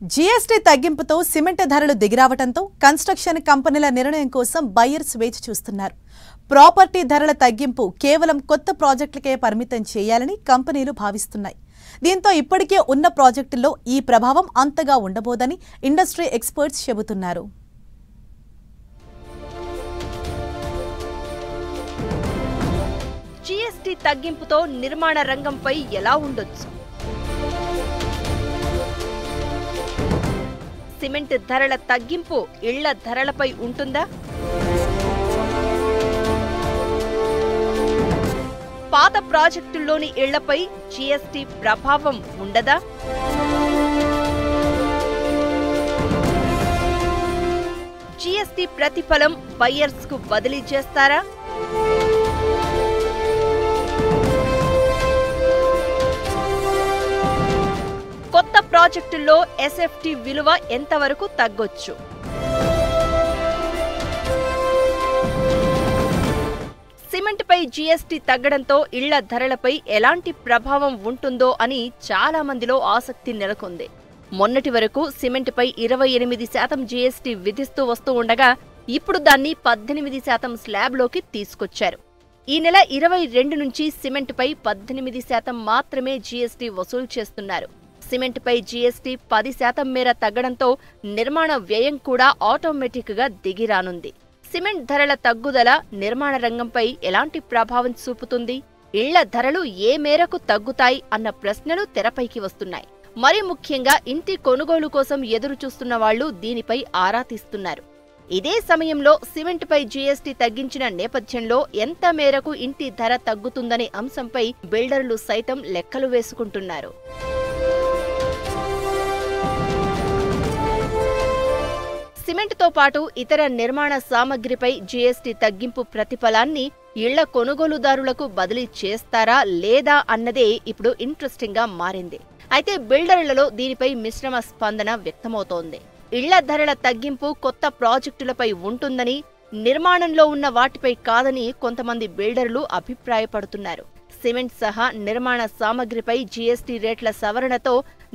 GST తగ్గింపుతో cement ధరలు దిగిరావడంతో construction కంపెనీల నిర్ణయం కోసం బయర్స్ వేచి చూస్తున్నారు. ప్రాపర్టీ ధరల తగ్గింపు కేవలం కొత్త ప్రాజెక్టులకే పరిమితం చేయాలని కంపెనీలు భావిస్తున్నాయి. దీంతో ఇప్పటికే ఉన్న ప్రాజెక్టుల్లో ఈ ప్రభావం అంతగా ఉండబోదని ఇండస్ట్రీ ఎక్స్పర్ట్స్ చెబుతున్నారు. జీఎస్టీ తగ్గింపుతో నిర్మాణ రంగంపై ఎలా ఉండొచ్చు? సిమెంట్ ధరల తగ్గింపు ఇళ్ల ధరలపై ఉంటుందా? పాత ప్రాజెక్టుల్లోని ఇళ్లపై జీఎస్టీ ప్రభావం ఉండదా? జీఎస్టీ ప్రతిఫలం బయ్యర్స్ కు బదిలీ చేస్తారా? కొత్త ప్రాజెక్టుల్లో ఎస్ఎఫ్టీ విలువ ఎంతవరకు తగ్గొచ్చు? సిమెంట్ పై జీఎస్టీ తగ్గడంతో ఇళ్ల ధరలపై ఎలాంటి ప్రభావం ఉంటుందో అని చాలా మందిలో ఆసక్తి నెలకొంది. మొన్నటి వరకు సిమెంట్ పై 28% జీఎస్టీ విధిస్తూ వస్తూ ఉండగా ఇప్పుడు దాన్ని 18% స్లాబ్లోకి తీసుకొచ్చారు. ఈ నెల 22 నుంచి సిమెంట్ పై 18% మాత్రమే జీఎస్టీ వసూలు చేస్తున్నారు. సిమెంట్ పై జీఎస్టీ 10% మేర తగ్గడంతో నిర్మాణ వ్యయం కూడా ఆటోమేటిక్ గా దిగిరానుంది. సిమెంట్ ధరల తగ్గుదల నిర్మాణ రంగంపై ఎలాంటి ప్రభావం చూపుతుంది? ఇళ్ల ధరలు ఏ మేరకు తగ్గుతాయి అన్న ప్రశ్నలు తెరపైకి వస్తున్నాయి. మరి ముఖ్యంగా ఇంటి కొనుగోలు కోసం ఎదురు చూస్తున్న వాళ్లు దీనిపై ఆరా తీస్తున్నారు. ఇదే సమయంలో సిమెంట్ పై జీఎస్టీ తగ్గించిన నేపథ్యంలో ఎంత మేరకు ఇంటి ధర తగ్గుతుందనే అంశంపై బిల్డర్లు సైతం లెక్కలు వేసుకుంటున్నారు. సిమెంట్తో పాటు ఇతర నిర్మాణ సామగ్రిపై జీఎస్టీ తగ్గింపు ప్రతిఫలాన్ని ఇళ్ల కొనుగోలుదారులకు బదిలీ చేస్తారా లేదా అన్నదే ఇప్పుడు ఇంట్రెస్టింగ్ గా మారింది. అయితే బిల్డర్లలో దీనిపై మిశ్రమ స్పందన వ్యక్తమవుతోంది. ఇళ్ల ధరల తగ్గింపు కొత్త ప్రాజెక్టులపై ఉంటుందని, నిర్మాణంలో ఉన్న వాటిపై కాదని కొంతమంది బిల్డర్లు అభిప్రాయపడుతున్నారు. సిమెంట్ సహా నిర్మాణ సామగ్రిపై జీఎస్టీ రేట్ల సవరణతో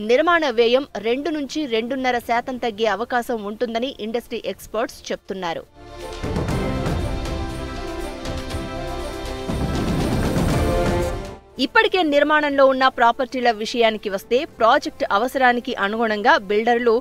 నిర్మాణ వ్యయం 2 నుంచి 2.5% తగ్గే అవకాశం ఉంటుందని ఇండస్ట్రీ ఎక్స్పర్ట్స్ చెప్తున్నారు. ఇప్పటికే నిర్మాణంలో ఉన్న ప్రాపర్టీల విషయానికి వస్తే ప్రాజెక్టు అవసరానికి అనుగుణంగా బిల్డర్లు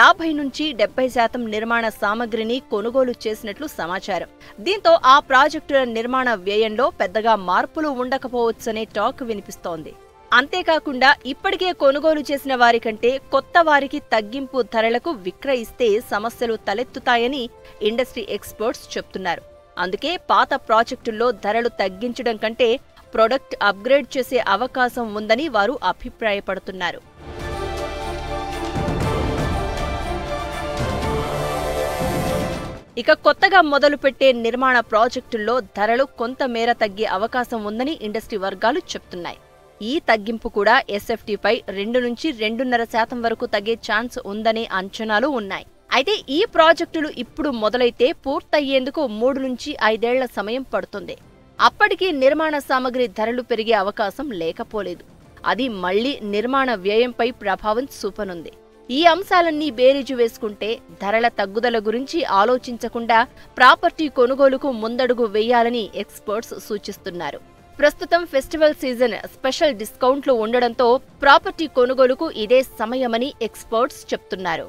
50 నుంచి 70% నిర్మాణ సామగ్రిని కొనుగోలు చేసినట్లు సమాచారం. దీంతో ఆ ప్రాజెక్టుల నిర్మాణ వ్యయంలో పెద్దగా మార్పులు ఉండకపోవచ్చనే టాక్ వినిపిస్తోంది. అంతేకాకుండా ఇప్పటికే కొనుగోలు చేసిన వారి కంటే కొత్త వారికి తగ్గింపు ధరలకు విక్రయిస్తే సమస్యలు తలెత్తుతాయని ఇండస్ట్రీ ఎక్స్పర్ట్స్ చెప్తున్నారు. అందుకే పాత ప్రాజెక్టుల్లో ధరలు తగ్గించడం కంటే ప్రొడక్ట్ అప్గ్రేడ్ చేసే అవకాశం ఉందని వారు అభిప్రాయపడుతున్నారు. ఇక కొత్తగా మొదలుపెట్టే నిర్మాణ ప్రాజెక్టుల్లో ధరలు కొంత మేర తగ్గే అవకాశం ఉందని ఇండస్ట్రీ వర్గాలు చెప్తున్నాయి. ఈ తగ్గింపు కూడా ఎస్ఎఫ్టీపై 2 నుంచి 2.5% వరకు తగ్గే ఛాన్స్ ఉందనే అంచనాలు ఉన్నాయి. అయితే ఈ ప్రాజెక్టులు ఇప్పుడు మొదలైతే పూర్తయ్యేందుకు 3 నుంచి 5 ఏళ్ల సమయం పడుతుంది. అప్పటికీ నిర్మాణ సామగ్రి ధరలు పెరిగే అవకాశం లేకపోలేదు. అది మళ్లీ నిర్మాణ వ్యయంపై ప్రభావం చూపనుంది. ఈ అంశాలన్నీ బేరీజు వేసుకుంటే ధరల తగ్గుదల గురించి ఆలోచించకుండా ప్రాపర్టీ కొనుగోలుకు ముందడుగు వేయాలని ఎక్స్పర్ట్స్ సూచిస్తున్నారు. ప్రస్తుతం ఫెస్టివల్ సీజన్ స్పెషల్ డిస్కౌంట్లు ఉండడంతో ప్రాపర్టీ కొనుగోలుకు ఇదే సమయమని ఎక్స్పర్ట్స్ చెప్తున్నారు.